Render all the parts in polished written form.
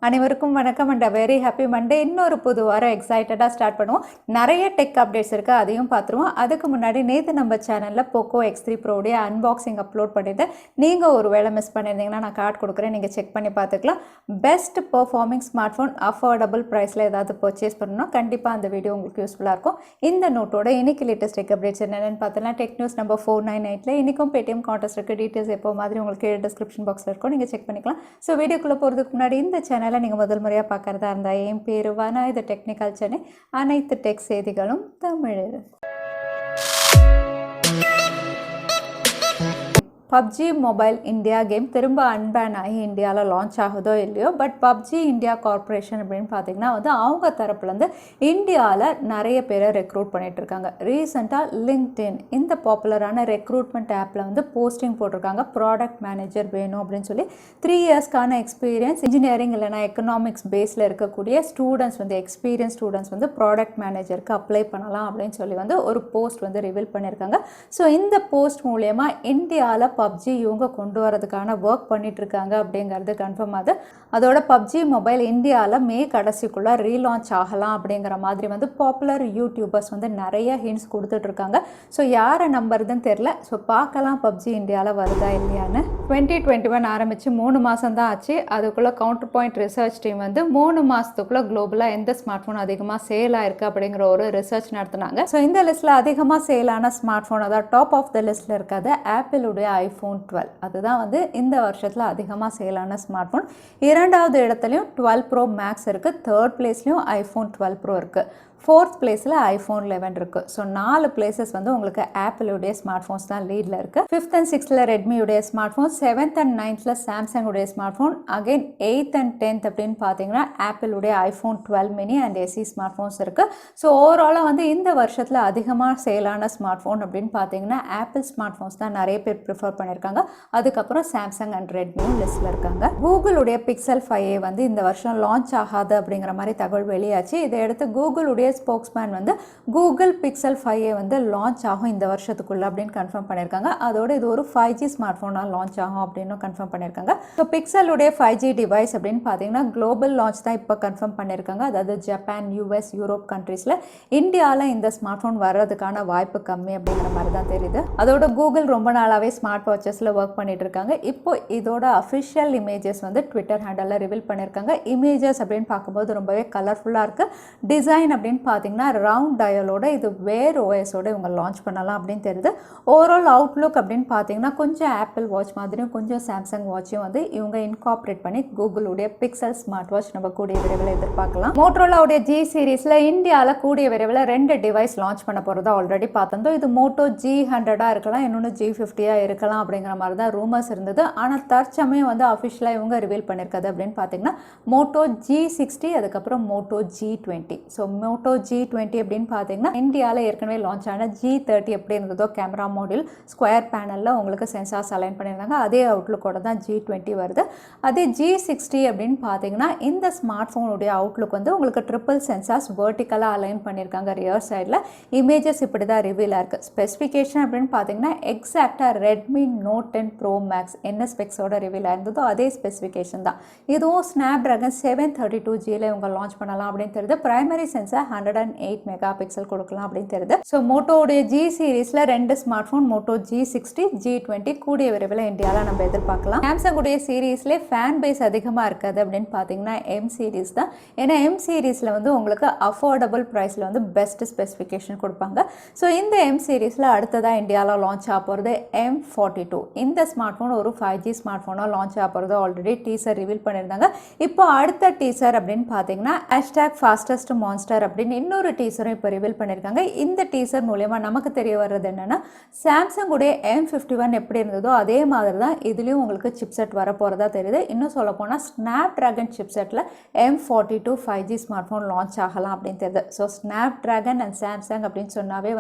அனைவருக்கும் வணக்கம் and very happy Monday. இன்னொரு புது வாரம் எக்ஸைட்டடாக ஸ்டார்ட் பண்ணுவோம். நிறைய டெக் அப்டேட்ஸ் இருக்குது, அதையும் பார்த்துருவோம். அதுக்கு முன்னாடி நேற்று நம்ம சேனலில் போக்கோ X3 ப்ரோடைய அன்பாக்சிங் அப்லோட் பண்ணிவிட்டு நீங்கள் ஒரு வேளை மிஸ் பண்ணியிருந்தீங்கன்னா நான் கார்டு கொடுக்குறேன், நீங்கள் செக் பண்ணி பார்த்துக்கலாம். Best performing smart phone affordable ப்ரைஸில் ஏதாவது பர்ச்சேஸ் பண்ணணும்னா கண்டிப்பாக அந்த வீடியோ உங்களுக்கு யூஸ்ஃபுல்லாக இருக்கும். இந்த நோட்டோட இன்னைக்கு லேட்டஸ்ட் டெக் அப்டேட்ஸ் என்னென்னு பார்த்தீங்கன்னா டெக் நியூஸ் நம்பர் 498 இன்றைக்கும் பேடிஎம் கான்டெஸ்ட் இருக்குது. டீட்டெயில்ஸ் எப்போ மாதிரி உங்களுக்கு டிஸ்கிரிப்ஷன் பாக்ஸில் இருக்கும், நீங்கள் செக் பண்ணிக்கலாம். ஸோ வீடியோக்குள்ளே போகிறதுக்கு முன்னாடி இந்த சேனல் நீங்கள் முதல் முறையாக பார்க்குறதா இருந்தால் என் பேர் வானா, இது டெக்னிக்கல் சென்னை, அனைத்து டெக் செய்திகளும் தமிழில். PUBG Mobile India கேம் திரும்ப அன்பேன் ஆகி இந்தியாவில் லான்ச் ஆகுதோ இல்லையோ, பட் PUBG India கார்பரேஷன் அப்படின்னு பார்த்தீங்கன்னா அவங்க தரப்புலேருந்து இந்தியாவில் நிறைய பேரை ரெக்ரூட் பண்ணிட்டு இருக்காங்க. ரீசெண்டாக லிங்க்டின் இந்த பாப்புலரான ரெக்ரூட்மெண்ட் ஆப்பில் போஸ்டிங் போட்டிருக்காங்க. ப்ராடக்ட் மேனேஜர் வேணும் அப்படின்னு சொல்லி 3 இயர்ஸ்க்கான எக்ஸ்பீரியன்ஸ் இன்ஜினியரிங் இல்லைனா எக்கனாமிக்ஸ் பேஸில் இருக்கக்கூடிய ஸ்டூடெண்ட்ஸ் எக்ஸ்பீரியன்ஸ் ஸ்டூடெண்ட்ஸ் ப்ராடக்ட் மேனேஜருக்கு அப்ளை பண்ணலாம் அப்படின்னு சொல்லி ஒரு போஸ்ட் ரிவீல் பண்ணியிருக்காங்க. ஸோ இந்த போஸ்ட் மூலயமா இந்தியாவில் PUBG இவங்க கொண்டு வரதுக்கான ஒர்க் பண்ணிட்டு இருக்காங்க அப்படிங்கிறது கன்ஃபார்ம் ஆகுது. அதோட PUBG மொபைல் இந்தியாவில் மே கடைசிக்குள்ளே ரீலான்ச் ஆகலாம் அப்படிங்கிற மாதிரி பாப்புலர் யூடியூபர்ஸ் நிறைய ஹிண்ட்ஸ் கொடுத்துட்டு இருக்காங்க. ஸோ யாரை நம்புறதுன்னு தெரியல. ஸோ பார்க்கலாம் PUBG இந்தியாவில் வருதா இல்லையான்னு. 2021 ஆரம்பித்து 3 மாதம் தான் ஆச்சு. அதுக்குள்ளே கவுண்டர் பாயிண்ட் ரிசர்ச் டீம் 3 மாதத்துக்குள்ளே குளோபலாக எந்த ஸ்மார்ட் ஃபோன் அதிகமாக சேல் ஆயிருக்கு அப்படிங்கிற ஒரு ரிசர்ச் நடத்தினாங்க. ஸோ இந்த லிஸ்ட்டில் அதிகமாக சேலான ஸ்மார்ட் ஃபோன் அதாவது டாப் ஆஃப் த லிஸ்ட்டில் இருக்காது ஆப்பிளுடைய iPhone 12. அதுதான் இந்த வருஷத்தில் அதிகமாக சேலான ஸ்மார்ட் ஃபோன். 2வது இடத்துலையும் 12 Pro Max இருக்குது. 3rd பிளேஸ்லையும் iPhone 12 Pro இருக்குது. 4th பிளேஸில் iPhone 11 இருக்குது. ஸோ 4 பிளேசஸ் உங்களுக்கு ஆப்பிளுடைய ஸ்மார்ட் ஃபோன்ஸ் தான் லீடில் இருக்குது. 5th and 6th ரெட்மியுடைய smart phone, 7th and 9th சாம்சங்குடைய smart phone, again 8th and 10th அப்படின்னு பார்த்தீங்கன்னா ஆப்பிளுடைய iPhone 12 mini and SE smart phones இருக்குது. ஸோ ஓவராலாக இந்த வருஷத்தில் அதிகமாக சேலான ஸ்மார்ட் ஃபோன் அப்படின்னு பார்த்தீங்கன்னா ஆப்பிள் ஸ்மார்ட் ஃபோன்ஸ் தான் நிறைய பேர் ப்ரிஃபர் பண்ணியிருக்காங்க. அதுக்கப்புறம் சாம்சங் அண்ட் ரெட்மியும் லிஸ்ட்டில் இருக்காங்க. கூகுளுடைய Pixel 5a இந்த வருஷம் லான்ச் ஆகாது அப்படிங்கிற மாதிரி தகவல் வெளியாச்சு. இதையடுத்து கூகுளுடைய spokesman Google Pixel 5a launch ஆகும் இந்த வருஷத்துக்குள்ள அப்படின்னு கன்ஃபார்ம் பண்ணியிருக்காங்க. அதோட இது ஒரு 5G ஸ்மார்ட் ஃபோனாக லான்ச் ஆகும் அப்படின்னு கன்ஃபார்ம் பண்ணியிருக்காங்க. ஸோ பிக்சலுடைய 5G டிவைஸ் அப்படின்னு பார்த்தீங்கன்னா குளோபல் லான்ச் தான் இப்போ கன்ஃபார்ம் பண்ணியிருக்காங்க. அதாவது ஜப்பான், US, யூரோப் கண்ட்ரீஸில். இந்தியாவில் இந்த ஸ்மார்ட் ஃபோன் வர்றதுக்கான வாய்ப்பு கம்மி அப்படிங்கிற மாதிரி தான் தெரியுது. அதோட கூகுள் ரொம்ப நாளாகவே ஸ்மார்ட் வாட்சஸில் ஒர்க் பண்ணிட்டு இருக்காங்க. இப்போ இதோட அஃபிஷியல் இமேஜஸ் ட்விட்டர் ஹேண்டலில் ரிவீல் பண்ணியிருக்காங்க. இமேஜஸ் அப்படின்னு பார்க்கும்போது ரொம்பவே கலர்ஃபுல்லாக இருக்குது. டிசைன் அப்படின்னு பார்த்தீங்கன்னா ரவுண்ட் டயலோட இது வேர் ஓஎஸோட இவங்க லான்ச் பண்ணலாம் அப்படின்னு தெரியுது. ஓவரால் அவுட்லுக் அப்படின்னு பார்த்தீங்கன்னா கொஞ்சம் ஆப்பிள் வாட்ச் மாதிரியும் கொஞ்சம் சாம்சங் வாட்சையும் இவங்க இன்கார்பரேட் பண்ணி கூகுளுடைய பிக்சல் ஸ்மார்ட் வாட்ச் நம்ம கூடிய விரைவில் எதிர்பார்க்கலாம். மோட்டோரோலாவுடைய G சீரீஸில் இந்தியாவில் கூடிய விரைவில் 2 டிவைஸ் லான்ச் பண்ண போகிறதா ஆல்ரெடி பார்த்தோம். இது Moto G100 இருக்கலாம், இன்னொன்று G50 இருக்கலாம் அப்படிங்கிற மாதிரி தான் ரூமர்ஸ் இருந்தது. ஆனால் தற்சமயம் அஃபிஷியலாக இவங்க ரிவீல் பண்ணியிருக்காது அப்படின்னு பார்த்தீங்கன்னா Moto G60 அதுக்கப்புறம் Moto G20. So Moto G20 அப்படின்னு பார்த்தீங்கன்னா இந்தியாவில் ஏற்கனவே லான்ச் ஆன G30 எப்படி இருந்ததோ கேமரா மாடியூல் ஸ்கொயர் பேனலில் உங்களுக்கு சென்சார்ஸ் அலைன் பண்ணியிருந்தாங்க. அதே அவுட்லுக்கோட தான் G20 வருது. அதே G60 அப்படின்னு பார்த்தீங்கன்னா இந்த ஸ்மார்ட் ஃபோனுடைய அவுட்லுக் உங்களுக்கு ட்ரிபிள் சென்சார்ஸ் வெர்டிக்கலாக அலைன் பண்ணியிருக்காங்க ரியர் சைடில். இமேஜஸ் இப்படி தான் ரிவீலாக இருக்குது. ஸ்பெசிஃபிகேஷன் அப்படின்னு பார்த்தீங்கன்னா எக்ஸாக்டாக ரெட்மி Note 10 Pro Max என்ன ஸ்பெக்ஸோட ரிவீல் ஆயிருந்ததோ அதே ஸ்பெசிஃபிகேஷன் தான். இதுவும் Snapdragon 732Gல இவங்க லான்ச் பண்ணலாம் அப்படின்னு தெரியுது. பிரைமரி சென்சார் 108 மெகா பிக்சல் கொடுக்கலாம் அப்படின்னு தெரியுது. ஸோ மோட்டோடைய G சீரீஸில் 2 smart phone Moto G60, G20 கூடிய விரைவில் இந்தியாவில் நம்ம எதிர்பார்க்கலாம். சாம்சங்குடைய சீரீஸ்லேயே ஃபேன் பேஸ் அதிகமாக இருக்காது அப்படின்னு பார்த்தீங்கன்னா M சீரீஸ் தான். ஏன்னா M சீரீஸில் உங்களுக்கு அஃபோர்டபுள் ப்ரைஸில் பெஸ்ட் ஸ்பெசிஃபிகேஷன் கொடுப்பாங்க. ஸோ இந்த M சீரீஸில் அடுத்ததாக இந்தியாவில் லான்ச் ஆக போகிறது M42. இந்த ஸ்மார்ட் ஃபோன் ஒரு 5G ஸ்மார்ட் ஃபோனாக லான்ச் ஆக போகிறது ஆல்ரெடி டீசர் ரிவீல் பண்ணியிருந்தாங்க. இப்போ அடுத்த டீசர் அப்படின்னு பார்த்தீங்கன்னா #ஃபாஸ்டஸ்ட் மான்ஸ்டர் அப்படின்னு இன்னொரு டீசரும் இப்போ ரிவீல் பண்ணியிருக்காங்க. இந்த டீசர் மூலமா நமக்கு தெரிய வர்றது என்னன்னா சாம்சங்குடைய M51 எப்படி இருந்ததோ அதே மாதிரி தான் இதுலேயும் உங்களுக்கு சிப்செட் வர போகிறதா தெரியுது. இன்னும் சொல்ல போனால் ஸ்னாப்ட்ராகன் சிப்செட்டில் M42 5G smart phone launch ஆகலாம் அப்படின்னு தெரியுது. ஸோ ஸ்னாப்ட்ராகன் அண்ட் சாம்சங் அப்படின்னு சொன்னாவே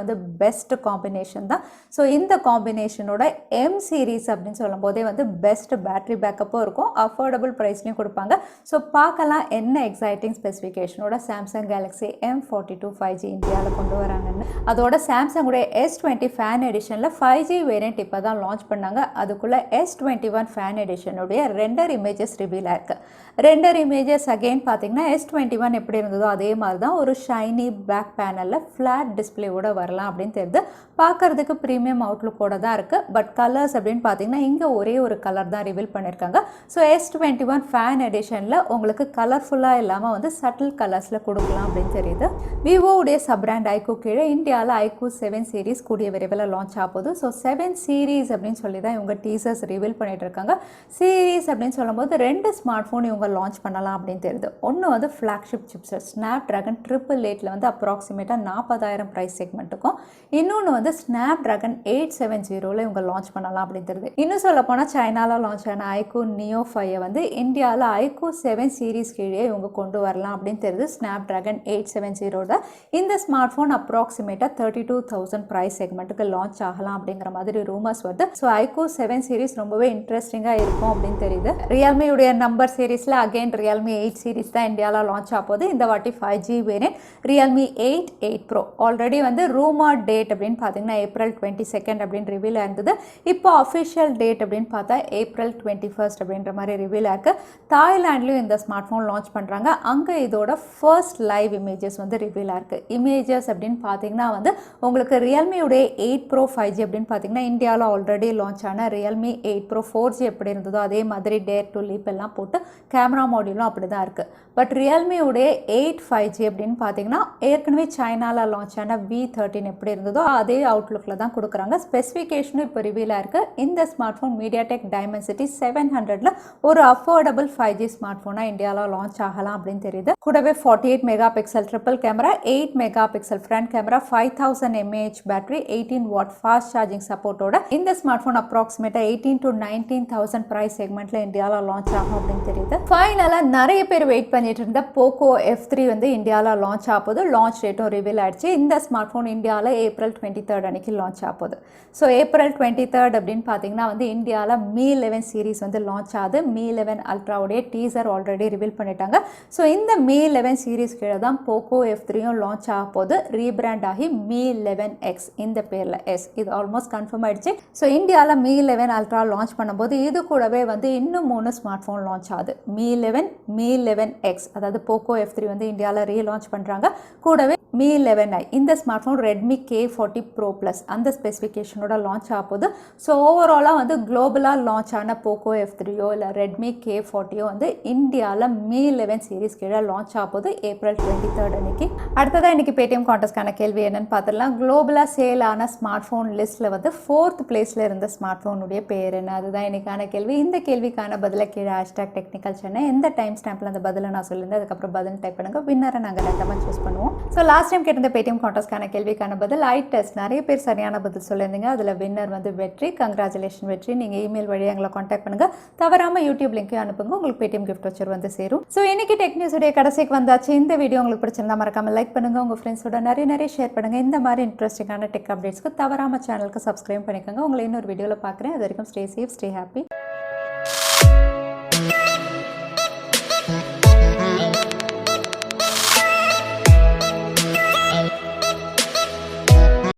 பெஸ்ட் காம்பினேஷன் தான். ஸோ இந்த காம்பினேஷனோட M சீரீஸ் அப்படின்னு சொல்லும் போதே பெஸ்ட் பேட்டரி பேக்கப்பும் இருக்கும், அஃபோர்டபுள் ப்ரைஸ்லையும் கொடுப்பாங்க. ஸோ பார்க்கலாம் என்ன exciting ஸ்பெசிஃபிகேஷனோட Samsung Galaxy M42 5G இந்தியாவில் கொண்டு வராங்கன்னு. அதோட சாம்சங்குடைய S20 ஃபேன் எடிஷனில் 5G வேரியண்ட் இப்போ தான் லான்ச் பண்ணாங்க. அதுக்குள்ளே S21 ஃபேன் எடிஷனுடைய ரெண்டர் இமேஜஸ் ரிவீல் ஆயிருக்கு. ரெண்டர் இமேஜஸ் அகெயின் பார்த்தீங்கன்னா S21 எப்படி இருந்ததோ அதே மாதிரி தான் ஒரு ஷைனி பேக் பேனலில் ஃப்ளாட் டிஸ்பிளேவோட வரலாம் அப்படின்னு தெரியுது. பார்க்கறதுக்கு ப்ரீமியம் அவுட்லுக்கோட தான் இருக்குது. பட் கலர்ஸ் அப்படின்னு பார்த்தீங்கன்னா இங்கே ஒரே ஒரு கலர் தான் ரிவீல் பண்ணியிருக்காங்க. ஸோ S21 ஃபேன் எடிஷனில் உங்களுக்கு கலர்ஃபுல்லாக இல்லாமல் வந்து சட்டில் கலர்ஸில் கொடுக்கலாம் அப்படின்னு தெரியுது. விவோவுடைய சப் பிராண்ட் iQOO கீழே இந்தியாவில் iQOO 7 சீரிஸ் கூடிய விரைவில் லான்ச் ஆகுது. ஸோ 7 சீரீஸ் அப்படின்னு சொல்லி தான் இவங்க டீசர்ஸ் ரிவீல் பண்ணிட்டு இருக்காங்க. சீரீஸ் அப்படின்னு சொல்லும்போது 2 ஸ்மார்ட் ஃபோன் இவங்க லான்ச் பண்ணலாம் அப்படின்னு தெரியுது. ஒன்று வந்து ஃப்ளாக்ஷிப் சிப்ஸட் ஸ்னாப்ட்ராகன் 888 வந்து அப்ராக்சிமேட்டாக 40,000 ப்ரைஸ் செக்மெண்ட்டுக்கும், இன்னொன்று வந்து ஸ்னாப்ட்ராகன் 870 இவங்க லான்ச் பண்ணலாம் அப்படின்னு தெரியுது. இன்னும் சொல்ல போனால் சைனாவில் லான்ச் ஆன iQOO Neo 5 வந்து இந்தியாவில் iQOO 7 சீரீஸ் கீழே இவங்க கொண்டு வரலாம் அப்படின்னு தெரியுது. ஸ்னாப்ட்ராகன் 870 இந்த ஸ்மார்ட் ஃபோன் அப்ராக்சிமேட்டாக 32,000 ப்ரைஸ் செக்மெண்ட்டுக்கு லான்ச் ஆகலாம் அப்படிங்கிற மாதிரி ரூமர்ஸ் வருது. ஸோ iQOO 7 சீரீஸ் ரொம்பவே இன்ட்ரெஸ்டிங்காக இருக்கும் அப்படின்னு தெரியுது. ரியல்மியுடைய நம்பர் சீரீஸில் அகெயின் ரியல்மி 8 சீரீஸ் தான் இந்தியாவில் லான்ச் ஆகுது. இந்த வாட்டி 5G variant Realme 8 Pro already வந்து ரூமர் டேட் அப்படின்னு பார்த்தீங்கன்னா April 22 அப்படின்னு ரிவீல் ஆயிருந்தது. இப்போ அஃபிஷியல் டேட் அப்படின்னு பார்த்தா April 21 அப்படின்ற மாதிரி ரிவீல் ஆயிருக்கு. தாய்லாண்ட்லேயும் இந்த ஸ்மார்ட் ஃபோன் லான்ச் பண்ணுறாங்க. அங்கே இதோட ஃபர்ஸ்ட் லைவ் இமேஜஸ் வந்து ரிவீல் ஆயிருக்கு. இமேஜஸ் அப்படின்னு பார்த்தீங்கன்னா வந்து உங்களுக்கு ரியல்மியுடைய 8 Pro 5G அப்படின்னு பார்த்தீங்கன்னா இந்தியாவில் ஆல்ரெடி லான்ச் ஆன ரியல்மி 8 Pro 4G எப்படி இருந்ததோ அதே மாதிரி டேர் டு லீப் எல்லாம் போட்டு கேமரா மாடியூலும் அப்படி தான் இருக்குது. பட் ரியல்மியுடைய 8 5G அப்படின்னு பார்த்தீங்கன்னா ஏற்கனவே சைனாவில் லான்ச் ஆன V13 எப்படி இருந்ததோ அதே அவுட்லுக்கில் தான் கொடுக்குறாங்க. ஸ்பெசிஃபிகேஷனும் இப்போ ரிவீல் ஆயிருக்கு. இந்த ஸ்மார்ட் ஃபோன் மீடியாடெக் டைமென்சிட்டி 700ல் ஒரு அஃபோர்டபுள் 5G ஸ்மார்ட் ஃபோனாக இந்தியாவில் லான்ச் ஆகலாம் அப்படின்னு தெரியுது. கூடவே 48 mega pixel triple camera, 8 mega pixel front camera, 5000 mAh battery, 18 watt fast charging சப்போர்ட்டோட இந்த ஸ்மார்ட் ஃபோன் அப்ராக்சிமேட்டாக 18,000 to 19,000 ப்ரைஸ் செக்மெண்ட்டில் இந்தியாவில் லான்ச் ஆகும் அப்படின்னு தெரியுது. ஃபைனலாக நிறைய பேர் வெயிட் பண்ணிட்டு இருந்த Poco F3 வந்து இந்தியாவில் லான்ச் ஆகுது. லான்ச் டேட்டும் ரிவீல் ஆயிடுச்சு. இந்த ஸ்மார்ட் ஃபோன் இந்தியாவில் April 23 அன்னைக்கு லான்ச் ஆகுது. ஸோ April 23 அப்படின்னு பார்த்தீங்கன்னா வந்து இந்தியாவில் Mi 11 சீரிஸ் வந்து லான்ச் ஆகுது. Mi 11 அல்ட்ராவுடைய டீசர் ஆல்ரெடி ரிவீல் பண்ணிட்டாங்க. ஸோ இந்த Mi 11 சீரிஸ் கீழே தான் Poco F3யும் லான்ச் ஆக போது. ரீபிராண்ட் ஆகி Mi 11X இந்த பேரில் எஸ் இது ஆல்மோஸ்ட் கன்ஃபார்ம் ஆயிடுச்சு. ஸோ இந்தியாவில் Mi 11 அல்ட்ரா லான்ச் பண்ணும்போது இது கூடவே வந்து இன்னும் 3 ஸ்மார்ட் ஃபோன் லான்ச் ஆகுது. Mi 11, Mi 11X அதாவது Poco F3 வந்து இந்தியாவில் ரீலான்ச் பண்ணுறாங்க. கூடவே Mi 11i இந்த smart phone Redmi K40 Pro Plus அந்த ஸ்பெசிஃபிகேஷனோட லான்ச் ஆகுது. ஸோ ஓவராலாக வந்து குளோபலாக லான்ச் ஆன Poco F3யோ இல்லை Redmi K40யோ வந்து இந்தியாவில் Mi 11 சீரிஸ் கீழே லான்ச் ஆகுது April 23 அன்னைக்கு. அடுத்ததாக இன்றைக்கி பேடிஎம் கான்டெஸ்ட்கான கேள்வி என்னன்னு பார்த்துடலாம். குளோபலாக சேல் ஆன ஸ்மார்ட் ஃபோன் லிஸ்ட்டில் வந்து 4th பிளேஸில் இருந்த ஸ்மார்ட் ஃபோனுடைய பேர் என்ன? அதுதான் இன்றைக்கான கேள்வி. இந்த கேள்விக்கான பதிலை கீழே #technicalchennai எந்த டைம் ஸ்டாம்பில் அந்த பதிலை நான் சொல்லியிருந்தேன் அதுக்கப்புறம் பதில் டைப் பண்ணுங்கள். வின்னரை நாங்கள் ரெண்டமாக சூஸ் பண்ணுவோம். ஸோ லாஸ்ட் டைம் கேட்டிருந்த பேடிஎம் கான்டெஸ்ட்கான கேள்விக்கான பதில் ஐ டெஸ்ட். நிறைய பேர் சரியான பதில் சொல்லியிருந்தீங்க. அதில் வின்னர் வந்து வெற்றி. கங்க்ராச்சுலேஷன் வெற்றி. நீங்கள் இமெயில் வழியாக எங்களை காண்டாக்ட் பண்ணுங்கள். தவறாமல் யூடியூப் லிங்க்கையும் அனுப்புங்க. உங்களுக்கு பேடிஎம் கிஃப்ட் வச்சர் வந்து சேரும். ஸோ இன்னைக்கு டெக் நியூஸுடைய கடைசிக்கு வந்தாச்சு. இந்த வீடியோ உங்களுக்கு பிடிச்சிருந்தா மறக்காமல் லைக் பண்ணுங்கள். உங்கள் ஃப்ரெண்ட்ஸோட நிறைய ஷேர் பண்ணுங்கள். இந்த மாதிரி இன்ட்ரெஸ்டிங்கான டெக் அப்டேட்ஸ்க்கு தவறாமல் சேனலுக்கு சப்ஸ்கிரைப் பண்ணிக்கோங்க. உங்களை இன்னொரு வீடியோவில் பார்க்குறேன். அது வரைக்கும் ஸ்டே சேஃப், ஸ்டே ஹாப்பி.